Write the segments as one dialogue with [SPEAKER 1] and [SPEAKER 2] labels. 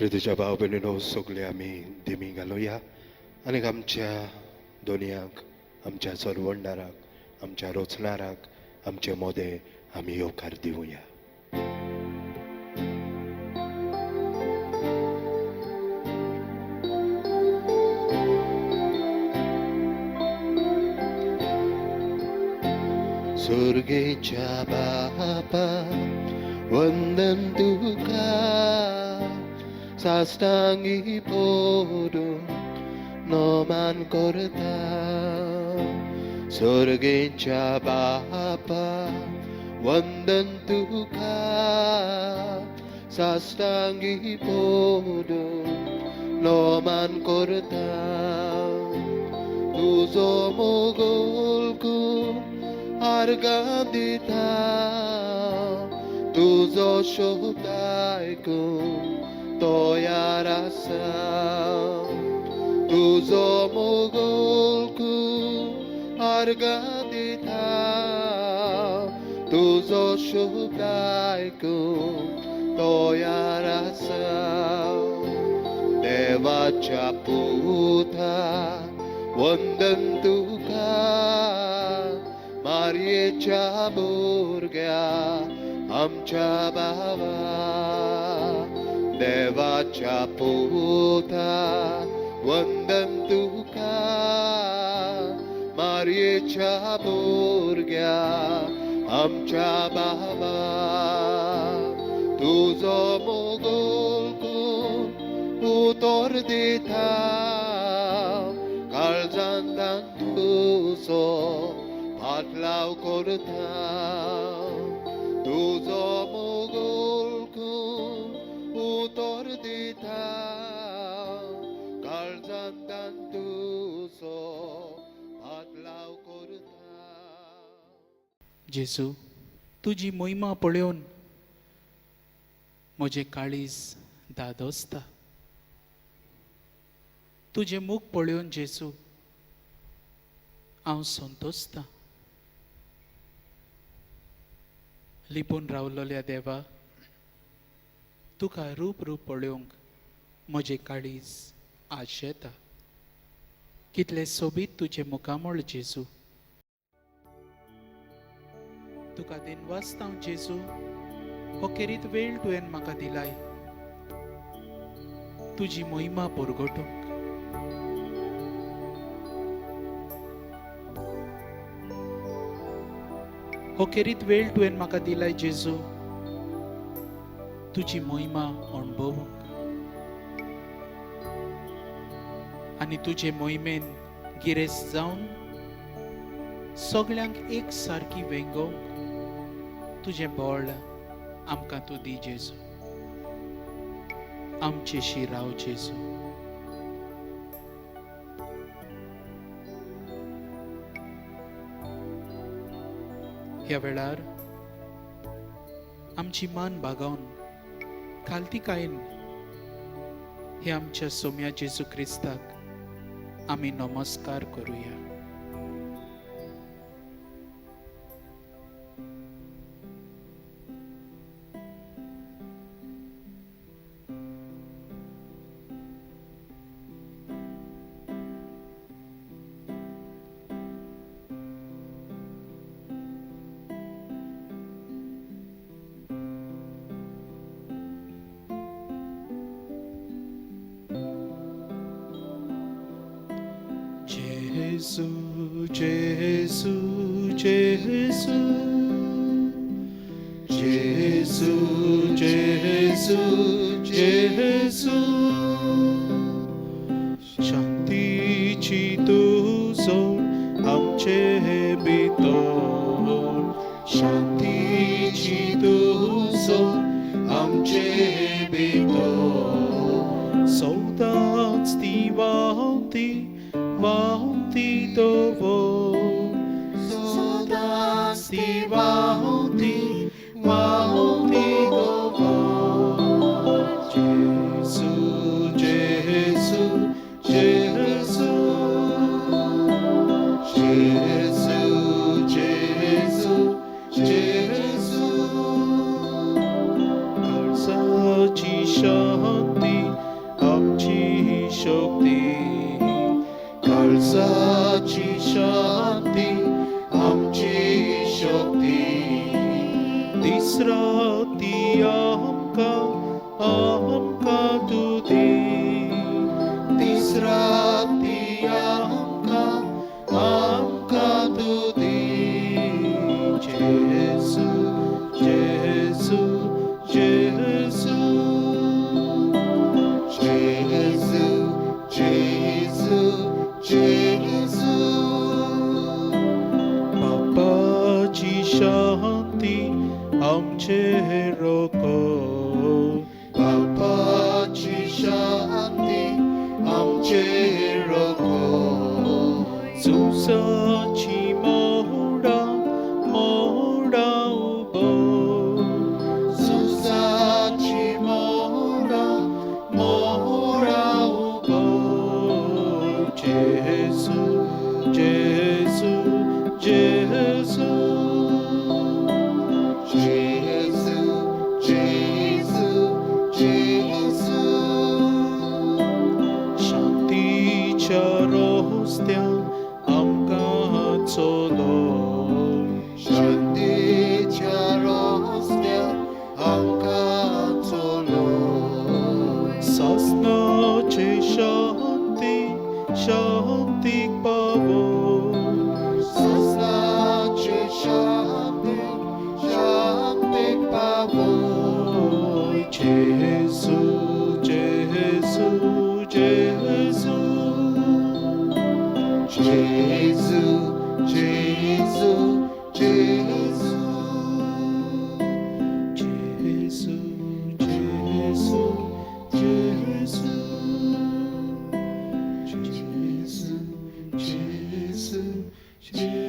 [SPEAKER 1] 그래도 바오베르노 सगळे आमी देमी घालुया आनी आमच्या दोनयाक आमच्या चलवंडाराक आमच्या रोचणाराक आमचे मोदे आमी येवकार दिवया. सुर्गेच्या बापा वंदन तुका साष्टांगी पडून नमन करता. सुर्गेच्या बापा वंदन तुका साष्टांगी पडून नमन करता. तुजो मोगोल आर्गां दिता तुजो शब्द आयकून तयार आसा. तुजो मोगोल आर्गां दिता तुजो शब्द आयकून तयार आसा. देवाच्या पुता वंदन तुका मारयेच्या भुरग्या आमच्या बाबा. देवाच्या पुता वंदन तुका मारयेच्या भुरग्या आमच्या बाबा. तुजो मोगोल उतर दिता काळजांत तुजो फाटलाव करता. तुजो मोगोल उतर दिता काळजांत तुजो फाटलाव करता.
[SPEAKER 2] जेजू, तुजी मोहिमा पळोवन म्हजें काळीज धादोसता. तुजें मूख पळोवन जेजू हांव संतोसतां. लिपून रावलोल्या देवा, तुका रूप पळोवंक म्हजें काळीज आज येता. कितले सोबीत तुजें मुखामळ जेजू. तुका दिनवासता जेजू हो केरीत वेळ तुवें म्हाका दिलाय तुजी मोहिमा परगटूंक. हो केरीत वेळ तुवें म्हाका दिलाय जेजू तुजी मोहिमा अणभवूंक आनी तुजे मोहिमेन गिरेस्त जावन सगळ्यांक एक सारकी वेंगोवंक तुजें बळ आमकां तूं दी जेजू. आमचेशी राव जेजू. ह्या वेळार आमची मान बागावन खालतीकायेन हे आमच्या सोम्या जेजू क्रिस्ताक आमी नमस्कार करूया. जेजू जेजू जेजू जेजू जेजू जेजू शांतीची तुजो आमचे भितर. शांतीची तुजो आमचे भितर. सौदांच ती वावती वावती दवर. सौदांच ती वावती वावती दवर. जेजू जेजू जेजू जेजू जेजू जेजू. काळजाची शांती आमकां तूं दी
[SPEAKER 1] तिसरा ती आमकां तूं दी
[SPEAKER 2] जेजू जेजू जेजू
[SPEAKER 1] जेजू जेजू जेजू
[SPEAKER 2] बापाची शांती आमचेर रोको
[SPEAKER 1] बापाची शांती आमचेर रोखो
[SPEAKER 2] झुजाची मोडा मोडा उबो
[SPEAKER 1] झुजाची मोडा उबो
[SPEAKER 2] जेजू जेजू जेजू
[SPEAKER 1] जेजू जेजू जेजू
[SPEAKER 2] शांतीच्या रोस्त्या आमकां चलो
[SPEAKER 1] शांतीच्या रोस्त्यार आमकां चलो
[SPEAKER 2] सासनाचे शांतीक पावो
[SPEAKER 1] सासणाचे शांतीक पावो
[SPEAKER 2] जेजू जेजू जेजू
[SPEAKER 1] जेजू जेजू जेजू
[SPEAKER 2] जेजू जेजू जेजू
[SPEAKER 1] जेजू जेजू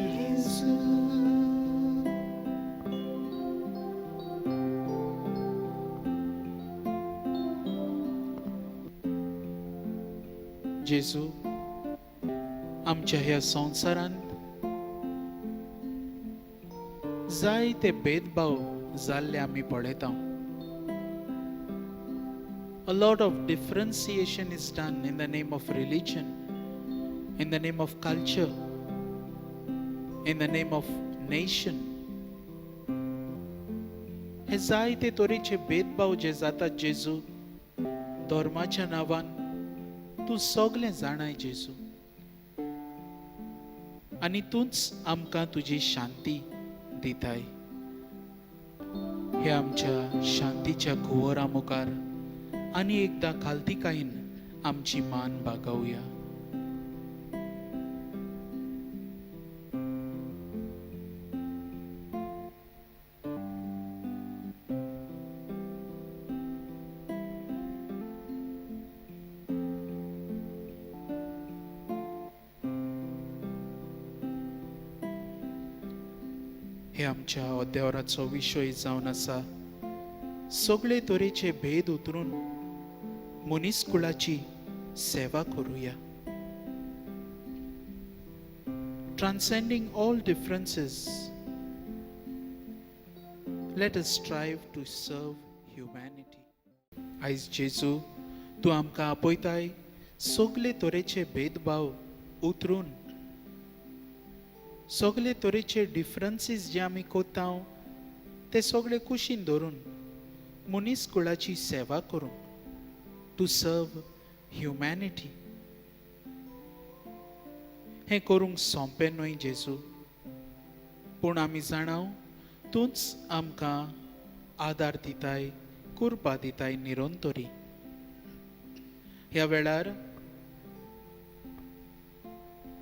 [SPEAKER 2] जेजू आमच्या ह्या संवसारांत जायते भेदभाव जाल्ले आमी पळयता A lot of differentiation is done in the name of religion, in the name of culture, in the name of nation. हे जायते तरेचे भेदभाव जे जातात जेजू धर्माच्या नांवान तूं सगळें जाणाय जेजू आनी तूंच आमकां तुजी शांती दिताय हे आमच्या शांतीच्या कुवरा मुखार आनी एकदां खालतीकायेन आमची मान बागवया हे आमच्या अध्यावराचो विशय जावन आसा सगळे तरेचे भेद उतरून मनीसकुळाची सेवा करूया Transcending all differences, let us strive to serve humanity. आयज जेजू तूं आमकां आपयताय सगळे तरेचे भेदभाव उतरून सगळे तरेचे डिफरन्सीस जे आमी कोत्ता ते सगळे कुशीन धरून मनीसकुळाची सेवा करूंक टू सर्व ह्युमॅनिटी हें करूंक सोंपें न्हय जेजू पूण आमी जाणाव तूंच आमकां आदार दिताय कृपा दिताय निरंतरी ह्या वेळार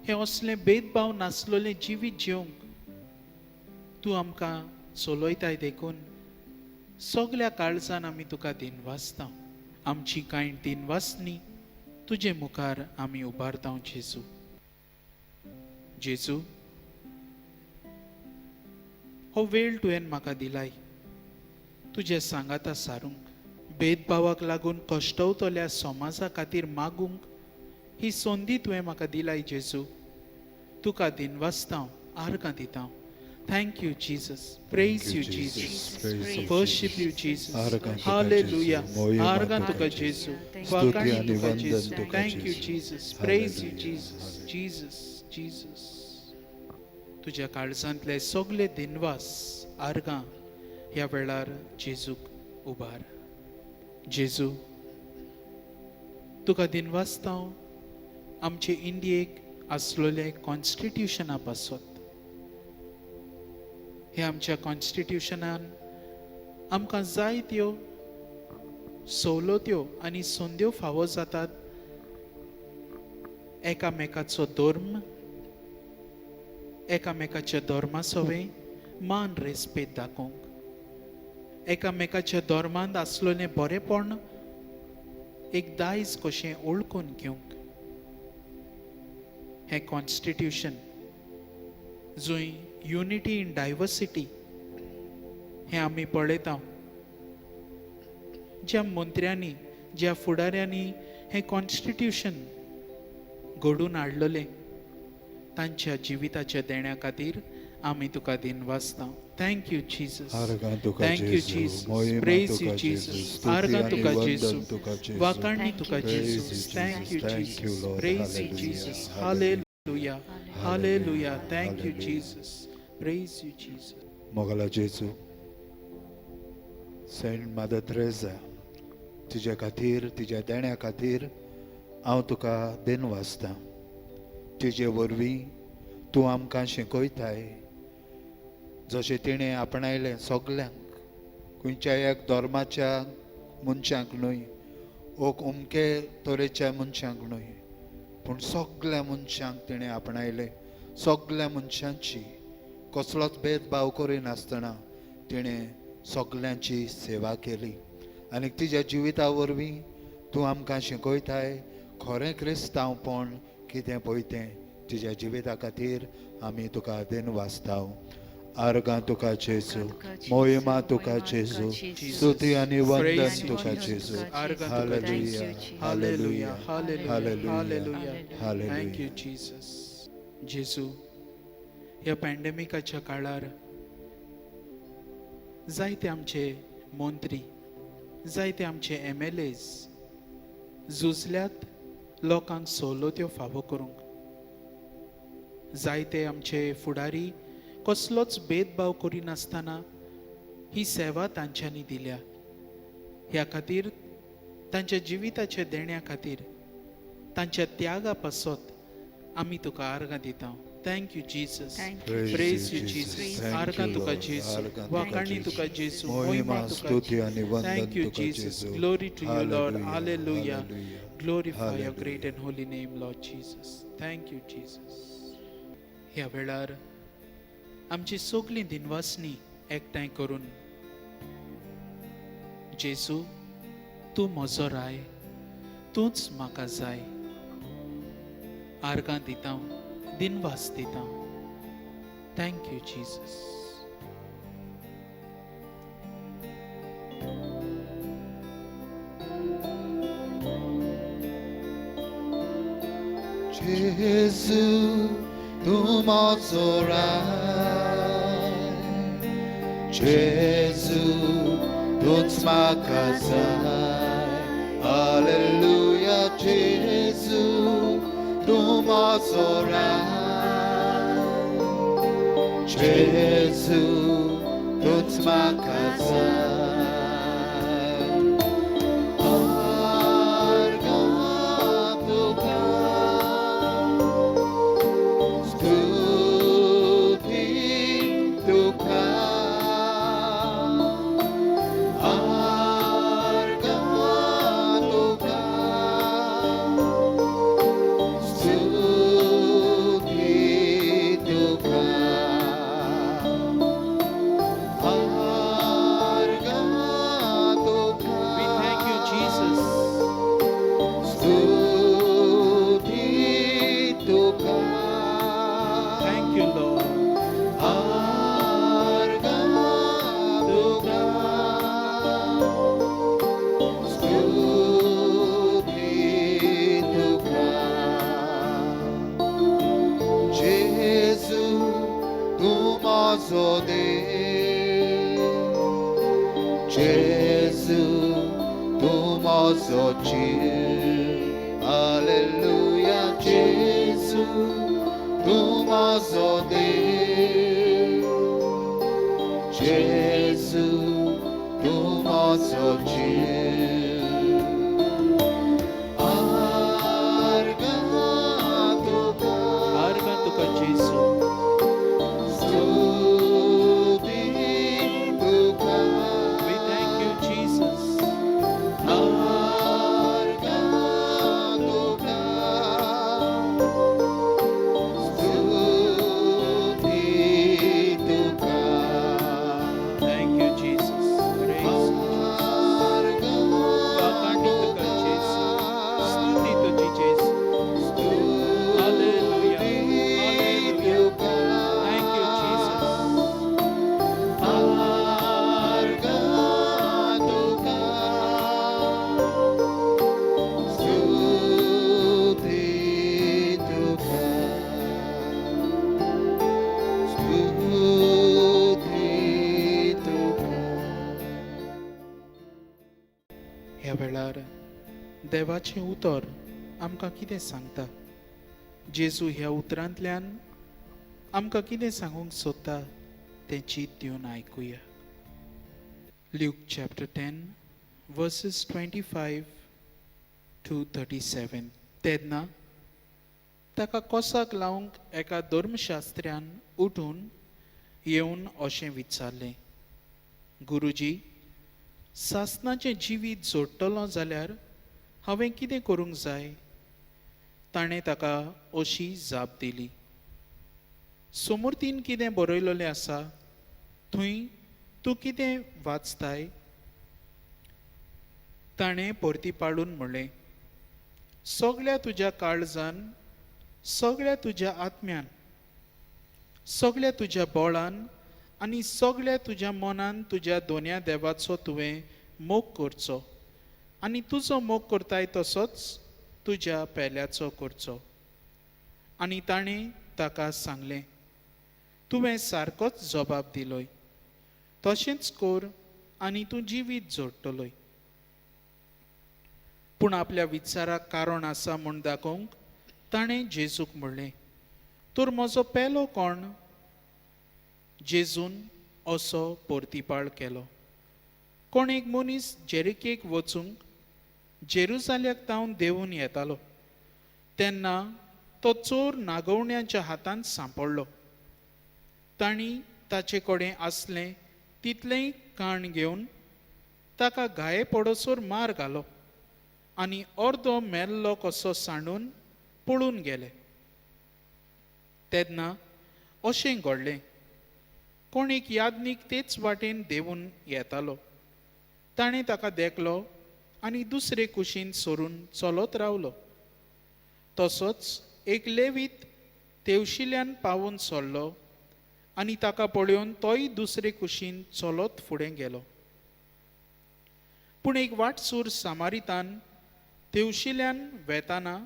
[SPEAKER 2] हे असले भेदभाव नासलेले जिवीत जिवंक तूं आमकां चलयताय देखून सगळ्या काळजान आमी तुका दिनवासता आमची कांय दिनवासनी तुजे मुखार आमी उबारता जेजू जेजू हो वेळ तुवें म्हाका दिलाय तुजे सांगाता सारूंक भेदभावाक लागून कश्टवतल्या समाजा खातीर मागूंक ही संदी तुवें म्हाका दिलाय जेजू तुका दिनवासता आर्गां दिता Thank you, Jesus. Praise you, Jesus. Worship you, Jesus. Hallelujah. Argan tuka Jesu. Vakani tuka Jesu. Thank you, Jesus. Praise you, Jesus. Jesus. Jesus. तुझ्या काळजांतले सगळे दिनवास आर्गां ह्या वेळार जेजूक उबार जेजू तुका दिनवासतांव आमचे इंडियेक आसलोले कॉन्स्टिट्युशना पासत हे आमच्या कॉन्स्टिट्युशनान आमकां जायत्यो सवलत्यो आनी संद्यो फावो जातात. एकामेकाचो धर्म, एकामेकाच्या धर्मा सवे मान रेस्पेद दाखोवंक, एकामेकाच्या धर्मांत आसलोलें बरेपण एक दायज कशें ओळखून घेवंक. हे कॉन्स्टिट्युशन जंय युनिटी इन डायवर्सिटी हे आमी पळयता. ज्या मंत्र्यांनी, ज्या फुडाऱ्यांनी हे कॉन्स्टिट्युशन घडून हाडलेलें तांच्या जिविताच्या देण्या खातीर आमी तुका दिनवासता. Thank you Jesus, thank you Jesus, praise you Jesus, आर्गां तुका जेजू, वाखाणणी तुका जेजू, thank you Jesus, praise you Jesus, hallelujah, hallelujah, thank you Jesus, praise you Jesus.
[SPEAKER 1] मोगला जेजू, सेंट मदर तेरेसा, तुज्या खातीर, तुज्या देण्या खातीर हांव तुका दिनवासता. तुजे वरवीं तूं आमकां शिकयताय जशें तिणें आपणायलें सगल्यांक, खंयच्याय एक धर्माच्या मनशांक न्हय, अमके तरेच्या मनशांक न्हय, पूण सगल्या मनशांक तिणें आपणायलें. सगल्या मनशांची कसलोच भेदभाव करिनासतना तिणें सगल्यांची सेवा केली. आनी तिच्या जिविता वरवीं तूं आमकां शिकयताय खरें क्रिस्तांवपण कितें पळय तें. तुज्या जिविता खातीर आमी तुका दिनवासताव. आर्गां तुका जेजू, मोहिमा तुका जेजू, स्तुती आनी वंदन तुका जेजू. Hallelujah, hallelujah, hallelujah, hallelujah.
[SPEAKER 2] Thank you Jesus. जेजू, ह्या पॅन्डेमिकाच्या काळार जायते आमचे मंत्री, जायते आमचे MLAs झुजल्यात लोकांक सवलत्यो फावो करूंक. जायते आमचे फुडारी कसलोच भेदभाव करिनासतना ही सेवा तांच्यांनी दिल्या. ह्या खातीर तांच्या जिविताच्या देण्या खातीर, तांच्या त्यागा पासत आमी तुका आर्गां दिता. Thank you Jesus, praise you Jesus, आर्गां तुका जेजू, वाखाणणी तुका जेजू, मोहिमा तुका जेजू. Thank you Jesus, glory to you Lord, hallelujah, glorify your great and holy name Lord Jesus. Thank you Jesus. ह्या वेळार आमची सगळीं दिनवासनी एकठांय करून, जेजू तूं म्हजो राय, तूंच म्हाका जाय, आर्गां दिता, दिनवास दिता. Thank you Jesus.
[SPEAKER 1] जेजू तूं म्हजो राय, जेजू तूंच म्हाका जाय. हालेलुया, जेजू तूं म्हजो राय, जेजू तूंच म्हाका जाय. Alleluia, Gesù, tu mozo Dio. Gesù, tu mozo Dio.
[SPEAKER 2] देवाचें उतर आमकां कितें सांगता? जेजू ह्या उतरांतल्यान आमकां कितें सांगूंक सोदता तें चीत दिवन आयकुया. Luke chapter 10 verses 25 to 37. तेन्ना ताका कोसाक लावंक एका धर्मशास्त्र्यान उठून येवन अशें विचारलें, गुरुजी, सासणाचें जिवीत जोडटलो जाल्यार हांवें कितें करूंक जाय? ताणें ताका अशी जाप दिली, समृद्धीन कितें बरयलेलें आसा थंय तूं कितें वाचताय? ताणें परती पाडून म्हणलें, सगळ्या तुज्या काळजान, सगळ्या तुज्या आत्म्यान, सगळ्या तुज्या बोळान आनी सगळ्या तुज्या मनान तुज्या दोनया देवाचो तुवें मोग करचो आनी तुजो मोग करताय तसोच तुज्या पेल्याचो करचो. आनी ताणें ताका सांगलें, तुवें सारकोच जबाब दिलोय, तशेंच कर आनी तूं जिवीत जोडटलोय. पूण आपल्या विचाराक कारण आसा म्हूण दाखोवंक ताणें जेजूक म्हणलें, तर म्हजो पेलो कोण? जेजून असो परतीपाळ केलो. कोण एक मनीस जेरिकेक वचूंक जेरुसाल्याक तावन देंवून येतालो तेन्ना तो चोर नागवण्याच्या हातांत सांपडलो. तांणी ताचे कडेन आसलें तितलेंय काण घेवन ताका घाये पडसर मार घालो आनी अर्दो मेल्लो कसो सांडून पळून गेले. तेन्ना अशें घडलें, कोण एक यादनीक तेच वाटेन देंवून येतालो. ताणें ताका देखलो आनी दुसरे कुशीन सरून चलत रावलो. तसोच एक लेवीत तेवशिल्यान पावून सोडलो आनी ताका पळोवन तोय दुसरे कुशीन चलत फुडें गेलो. पूण एक वाटसूर सामारितान तेवशिल्यान वेताना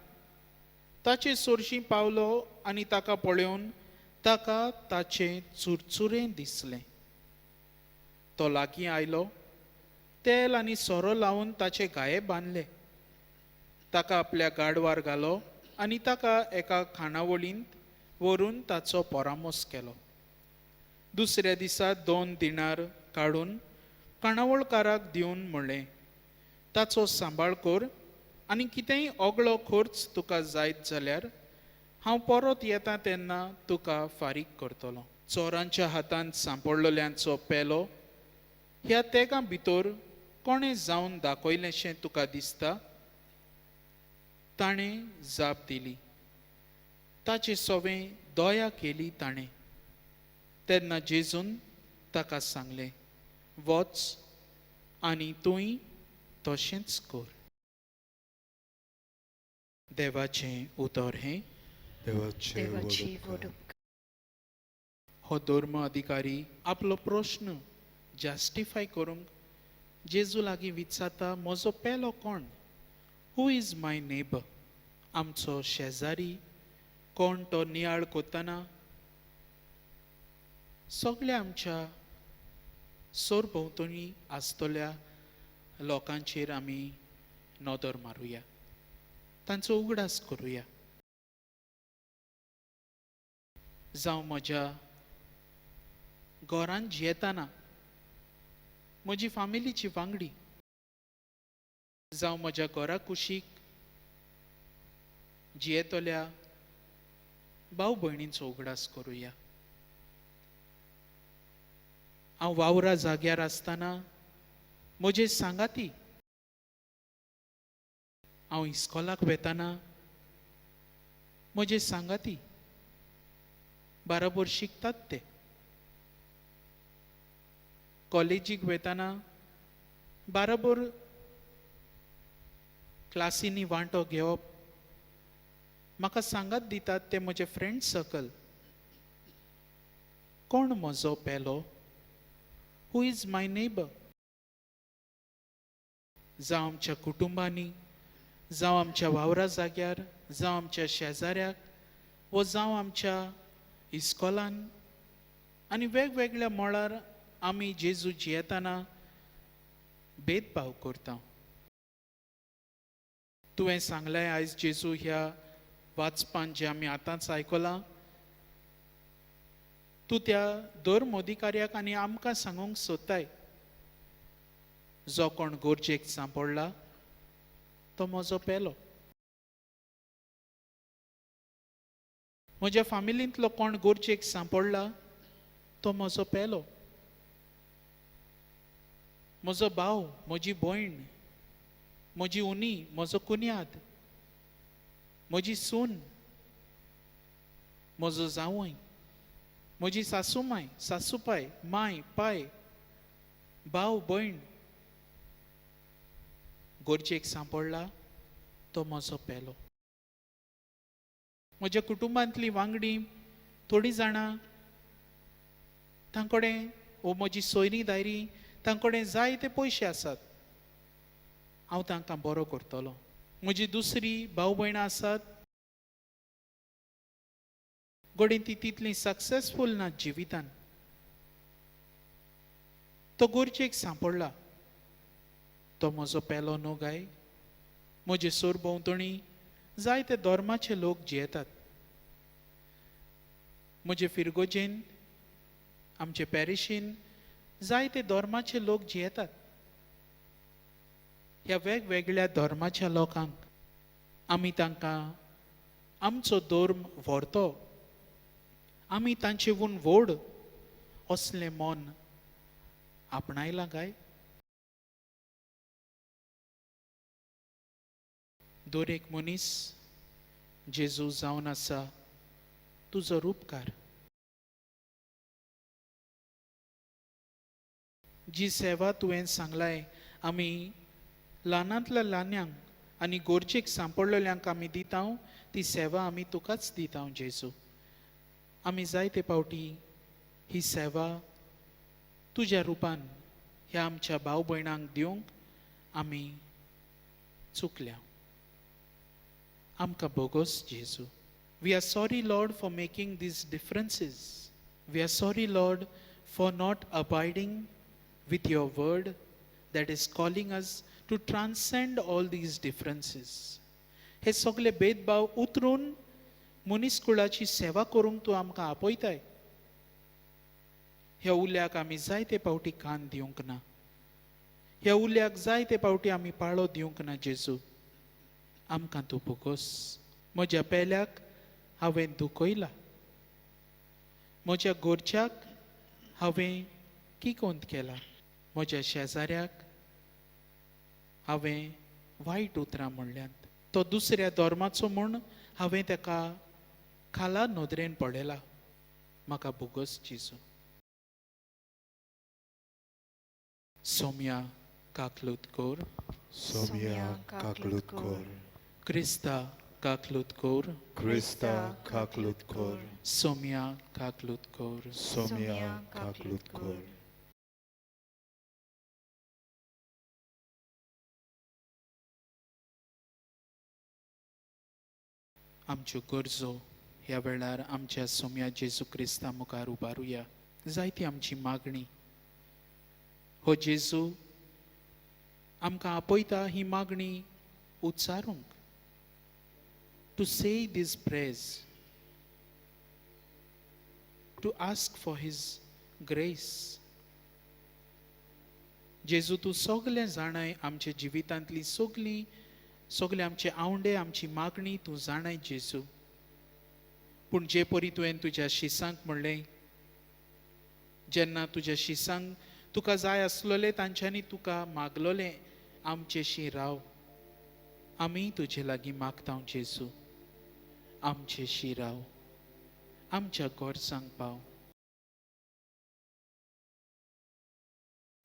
[SPEAKER 2] ताचे सोरशीं पावलो आनी ताका पळोवन ताका ताचें चुरचुरें दिसलें. तो लागीं आयलो, तेल आनी सोरो लावन ताचे घाये बांदले. ताका आपल्या गाडवार घालो आनी ताका एका खाणावळींत व्हरून ताचो परामोस केलो. दुसऱ्या दिसा 2 दिनार काडून खाणावळकाराक दिवन म्हणलें, ताचो सांबाळ कर आनी कितेंय ओगळो खर्च तुका जायत जाल्यार हांव परत येता तेन्ना तुका फारीक करतलो. चोरांच्या हातांत सांपडलेल्यांचो पेलो ह्या तेगा भितर कोणें जावन दाखयलेशें तुका दिसता? ताणें जाप दिली, ताचे सवें दया केली ताणें. तेन्ना जेजून ताका सांगलें, वच आनी तूंय तशेंच कर. देवाचें उतर हें.
[SPEAKER 1] देवाचे
[SPEAKER 3] देवाची
[SPEAKER 1] वडूक
[SPEAKER 3] वडूक.
[SPEAKER 2] हो धर्म अधिकारी आपलो प्रश्न जस्टिफाय करूंक जेजू लागीं विचारता, म्हजो पेलो कोण? Who is my neighbour? आमचो शेजारी कोण तो नियाळ कोत्ताना सगळ्या आमच्या सरभोंवतणी आसतल्या लोकांचेर आमी नदर मारुया, तांचो उगडास करुया. जावं म्हज्या घरांत जियेताना म्हजी फामिलीची वांगडी, जावं म्हज्या घरा कुशीक जियेतल्या भाव भयणींचो उगडास करुया. हांव वावरा जाग्यार आसतना म्हजे सांगाती, हांव इस्कॉलाक वेताना म्हजे सांगाती बराबर शिकतात ते, कॉलेजीक वेताना बराबर क्लासींनी वांटो घेवप, म्हाका सांगात दितात ते म्हजे फ्रेंड सर्कल. कोण म्हजो पेलो? Who is my neighbour? जावं आमच्या कुटुंबांनी, जावं आमच्या वावरा जाग्यार, जावं आमच्या शेजाऱ्याक, वो जावं आमच्या इस्कॉलान आनी वेगवेगळ्या मळार आमी जेजू जियेताना भेदभाव करता. तुवें सांगलें आयज जेजू ह्या वाचपान जे आमी आतांच आयकलां, तूं त्या दर मोदिकार्याक आनी आमकां सांगूंक सोदताय, जो कोण गोरजेक सांपडला तो म्हजो पेलो. म्हज्या फामिलींतलो कोण गोरजेक सांपडला तो म्हजो पेलो. म्हजो भाव, म्हजी भयण, म्हजी उनी, म्हजो कुन्याद, म्हजी सून, म्हजो जावय, म्हजी सासूमाय, सासूपाय, माय, पाय, भाव, भयण गोरजेक सांपडला तो म्हजो पेलो. म्हज्या कुटुंबांतलीं वांगडी थोडीं जाणां तांकडेन वो म्हजी सोयरीं दायरीं तांकडेन जायते पयशे आसात, हांव तांकां बरो करतलों. म्हजी दुसरी भाव भयणां आसात, घडये ती तितली सक्सेसफूल नात जिवितान. तो गोरजेक सांपडला तो म्हजो पेलो न्हू गाय. म्हजे सरभोंवतणी जायते धर्माचे लोक जियेतात. म्हजे फिरगोजेन, आमचे पॅरिशीन जायते धर्माचे लोक जियेतात. ह्या वेगवेगळ्या धर्माच्या लोकांक आमी तांकां आमचो धर्म व्हरतो, आमी तांचेवून व्हड असलें मन आपणायलां काय. दर एक मनीस जेजू जावन आसा तुजो रूपकार. जी सेवा तुवें सांगलाय आमी ल्हानांतल्या ल्हान्यांक आनी गोरजेक सांपडलेल्यांक आमी दितां, ती सेवा आमी तुकाच दितां जेजू. आमी जायते पावटी ही सेवा तुज्या रुपान ह्या आमच्या भाव भयणांक दिवंक आमी चुकल्या. आमकां बोगोस जेजू. We are sorry Lord for making these differences. We are sorry Lord for not abiding with your word that is calling us to transcend all these differences. हे सगळे भेदभाव उतरून मनीसकुळाची सेवा करूंक तूं आमकां आपयताय. ह्या उल्याक आमी जायते पावटी कान दिवंक ना. ह्या उल्याक जायते पावटी आमी पाळो दिवंक ना जेजू. आमकां तूं बोगोस. म्हज्या पेल्याक हांवें दुखयलां. म्हज्या गोरच्याक हांवें किकोंत केला. म्हज्या शेजाऱ्याक हांवें वायट उतरां म्हणल्यात. तो दुसऱ्या धर्माचो म्हूण हांवें ताका खाला नदरेन पळयला. म्हाका बोगोस जेजू. सोम्या काकलूत कोर.
[SPEAKER 1] सोम्या काकलूत कोर.
[SPEAKER 2] क्रिस्ता काकलूत कोर.
[SPEAKER 1] क्रिस्ता काकलूत कोर.
[SPEAKER 2] सोम्या काकलूत कोर.
[SPEAKER 1] सोम्या काकलूत कोर.
[SPEAKER 2] आमच्यो गरजो ह्या वेळार आमच्या सोम्या जेजू क्रिस्ता मुखार उबारुया. जायती आमची मागणी हो जेजू आमकां आपयता ही मागणी उच्चारूंक. To say this praise, to ask for his grace. Jezu तूं सगळें जाणाय आमच्या जिवितांतली सगळे आमचे आवंडे आमची मागणी तूं जाणाय जेजू. पूण जे परी तुवें तुज्या शिसांक म्हणलें, जेन्ना तुज्या शिसांक तुका जाय आसलोलें तांच्यांनी तुका मागलोलें आमचेशी राव. आमी तुजे लागीं मागता जेजू. आमचेशी राव. आमच्या गोरजांक पाव.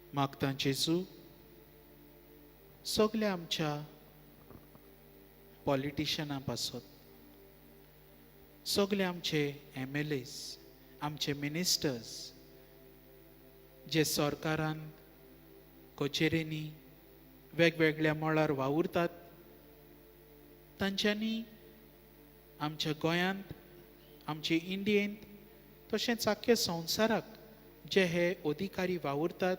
[SPEAKER 2] मागता जेजू सगल्या आमच्या पॉलिटिशनां पासत, सगळे आमचे MLAs, आमचे मिनिस्टर्स जे सरकारान कचेरेनी वेगवेगळ्या मळार वावुरतात, तांच्यांनी आमच्या गोंयांत, आमचे इंडियेंत तशेंच आख्या संवसाराक जे हे अधिकारी वावुरतात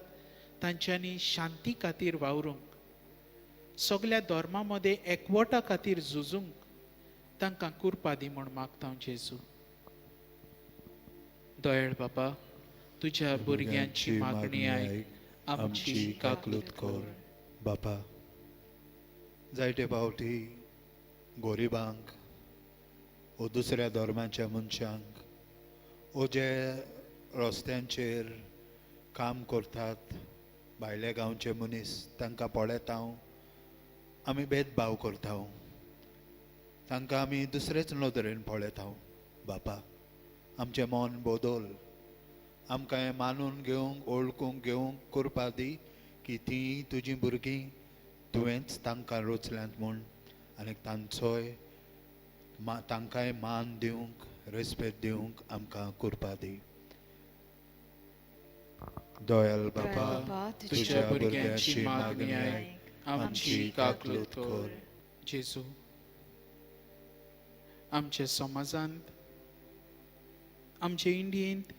[SPEAKER 2] तांच्यांनी शांती खातीर वावरूंक, सगळ्या धर्मांमध्ये एकवटा खातीर झुजूंक तांकां कृपा दी म्हूण मागता हांव जेजू. दयाळ बाबा, तुज्या भुरग्यांची मागणी आयक, आमची काकूट कर.
[SPEAKER 1] बापा, जायते फावटी गोरिबांक वो दुसऱ्या धर्माच्या मनशांक वो जे रस्त्यांचेर काम करतात भायल्या गांवचे मनीस तांकां पळयता हांव आमी भेदभाव करता हांव तांकां आमी दुसरेच नदरेन पळयता हांव. बापा, आमचें मन बदल, आमकां हें मानून घेवंक ओळखूंक घेवंक करपा दी की तीं तुजीं भुरगीं तुवेंच तांकां रचल्यांत म्हूण आनी तांचोय तांकांय मान दिवंक रेस्पेद दिवंक आमकां करपा दी. दयाल बापा, तुज्या भुरग्यांची मागणी आयक, आमची काकूट कर.
[SPEAKER 2] जेजू, आमच्या समाजांत आमचे इंडियेंत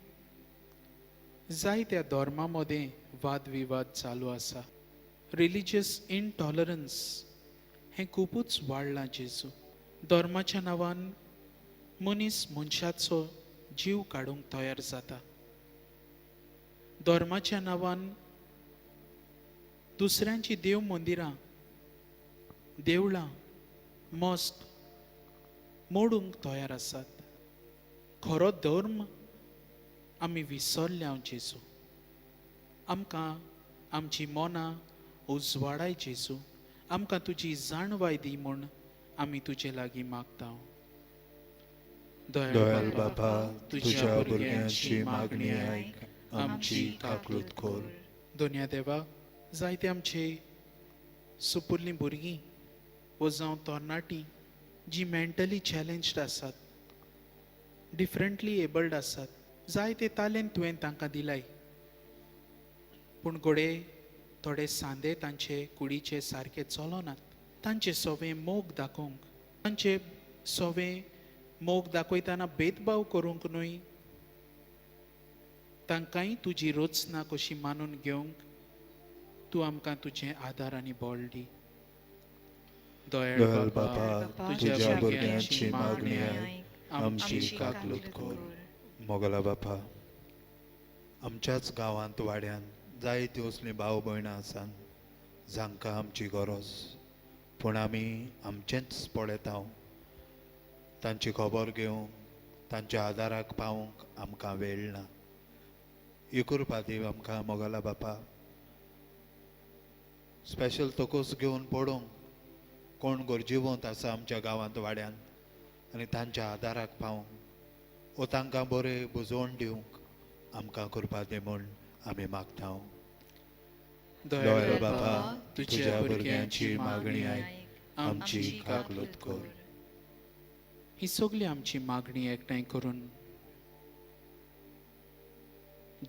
[SPEAKER 2] जायत्या धर्मांमध्ये वादविवाद चालू आसा. रिलिजियस इनटॉलरन्स हें खूबच वाडलां जेजू. धर्माच्या नांवान मनीस मनशाचो जीव काडूंक तयार जाता. धर्माच्या नांवान दुसऱ्यांची देव मंदिरां देवळां मॉस्क मोडूंक तयार आसात. खरो धर्म आमी विसरल्या हांव जेजू. आमकां आमची मनां उजवाडाय जेजू. आमकां तुजी जाणवाय दी म्हूण आमी तुजे लागीं मागता हांव.
[SPEAKER 1] दयाल बापा, तुज्या भुरग्यांची मागणी आयक, आमची काकूट कर.
[SPEAKER 2] दोनया देवा, जायते आमचे सुपुर्लीं भुरगीं वो जावं तरणाटीं जी मेंटली चॅलेंज्ड आसात, डिफरंटली एबल्ड आसात, जायते तालेंत तुवें तांकां दिलाय, पूण घोडे थोडे सांदे तांचे कुडीचे सारके चलोनात. तांचे सोवें मोग दाखोवंक, तांचे सोवें मोग दाखयतना भेदभाव करूंक न्हय, तांकांय तुजी रचना कशी मानून घेवंक तूं आमकां तुजें आदार आनी बळ दी.
[SPEAKER 1] दयाल बापा, तुज्या भुरग्यांची मागणी आयक, आमची काकूट कर. मोगला बापा, आमच्याच गांवांत वाड्यान जायत्यो असलीं भाव भयणां आसात जांकां आमची गरज, पूण आमी आमचेंच पळयता हांव. तांची खबर घेवंक तांच्या आदाराक पावूंक आमकां वेळ ना. ही करपा दी आमकां मोगला बापा. स्पेशल तोकूस घेवन पडोवंक कोण गरजेवंत आसा आमच्या गांवांत वाड्यान आनी तांच्या आदाराक पावूंक वो तांकां बरें बुजोवन दिवंक आमकां करपा दी म्हूण आमी मागता हांव. दयाळ बापा, तुज्या भुरग्यांची मागणी आयक, आमची काकूट कर.
[SPEAKER 2] ही सगळी आमची मागणी एकठांय करून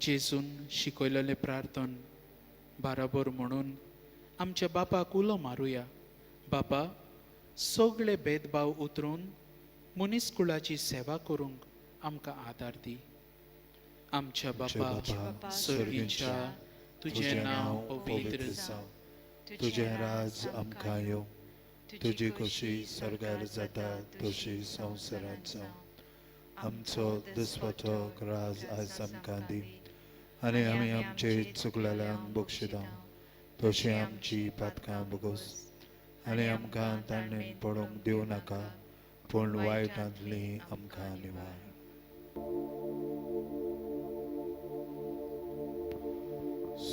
[SPEAKER 2] जेजून शिकयलेले प्रार्थन बराबर म्हणून आमच्या बापाक उलो मारुया. बापा, सगळे भेदभाव उतरून मनीसकुळाची सेवा करूंक आमकां आदार दी. आमच्या बापा स्वर्गीच्या, तुजें नांव पवित्र जावं,
[SPEAKER 1] तुजें राज आमकां येवं, तुजी कशी स्वर्गार जाता तशी संवसारांत जावं. आमचो दिसवतो राज आयज आमकां दी आनी आमी आमचे चुकलेल्यांक बक्षिता तशी आमची पातकां बगोस आनी आमकां ताणेन पडोवंक दिवं नाका, पूण वायटांतली आमकां निवार.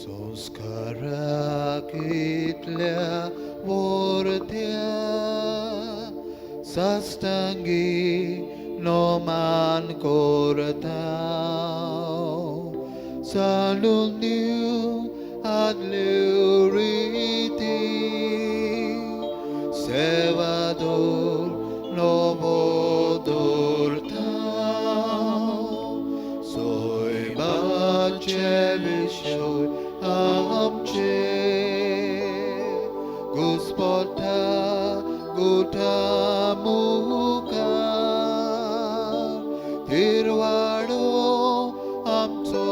[SPEAKER 1] संस्काराक इतल्या वर्त्या साश्टांगी नोमान करता, चालून दिवं आदल्यो रिती, सेवादोर नवो दवरता. सोयबाचे विशय आमचे घुस्पता गुठा मुखार, तिरवाडो आमचो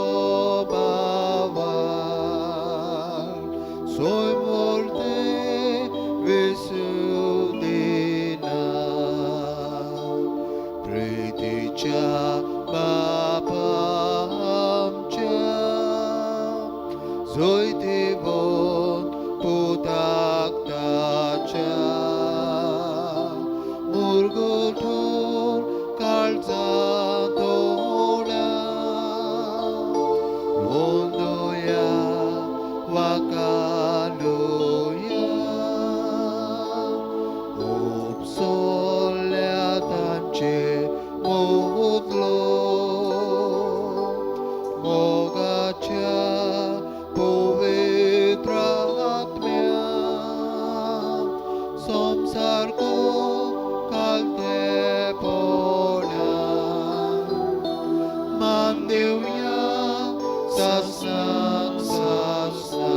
[SPEAKER 1] बावार, सोय मोरते 돌고돌 갈자도라 온도야 와카루야 옵솔레 단체 못로 모가차 Samsarko kalte pona Mandevya sasang sasa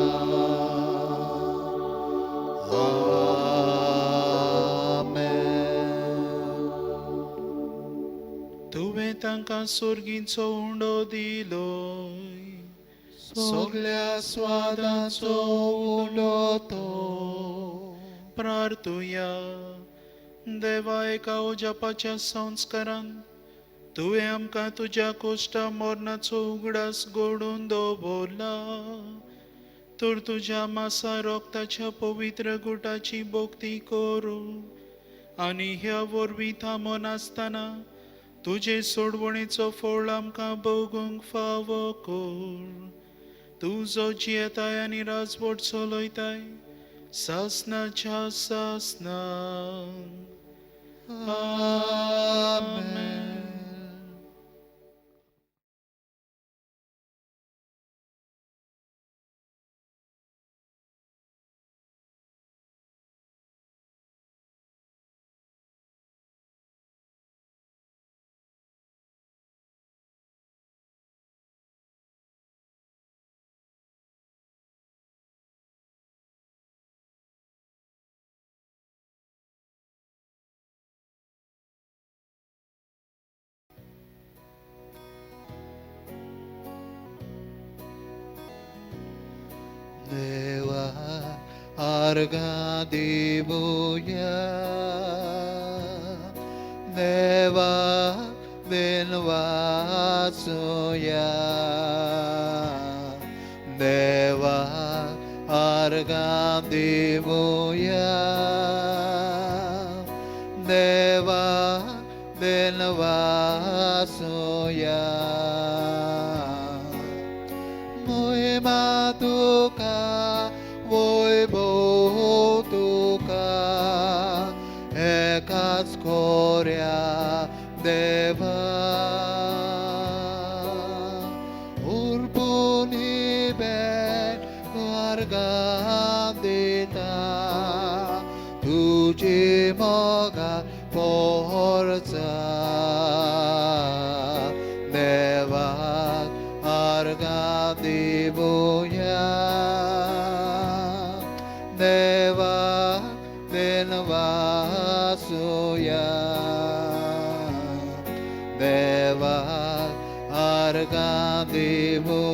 [SPEAKER 1] Amen.
[SPEAKER 2] तुवें तांकां सुर्गींचो उंडो दिलोय
[SPEAKER 1] Soglia स्वादांचो उंडो तो
[SPEAKER 2] प्रार्थुया देवा एका ओजापाच्या संस्कारान तुवें आमकां तुज्या कोश्टा मोरणाचो उगडास घडोवन दवरला तर तुज्या मासा रोगताच्या पवित्र गुटाची भोक्ती करूं आनी ह्या वरवीं थांबोन आसतना तुजे सोडवणेचो फळ आमकां भोगूंक फावो कर तूं जो जियेताय आनी राजवट चलयताय सासनाच्या सासना आमेन.
[SPEAKER 1] 내와 아르가디부야 내와 벤와소야 내와 아르가디부야 내와 벤와소야 Moi matuka, voi botuka, ekas korea deva. Urpuni ben argandita, tuji moga porza. Deva argadibuya deva denvasuya deva argadibuya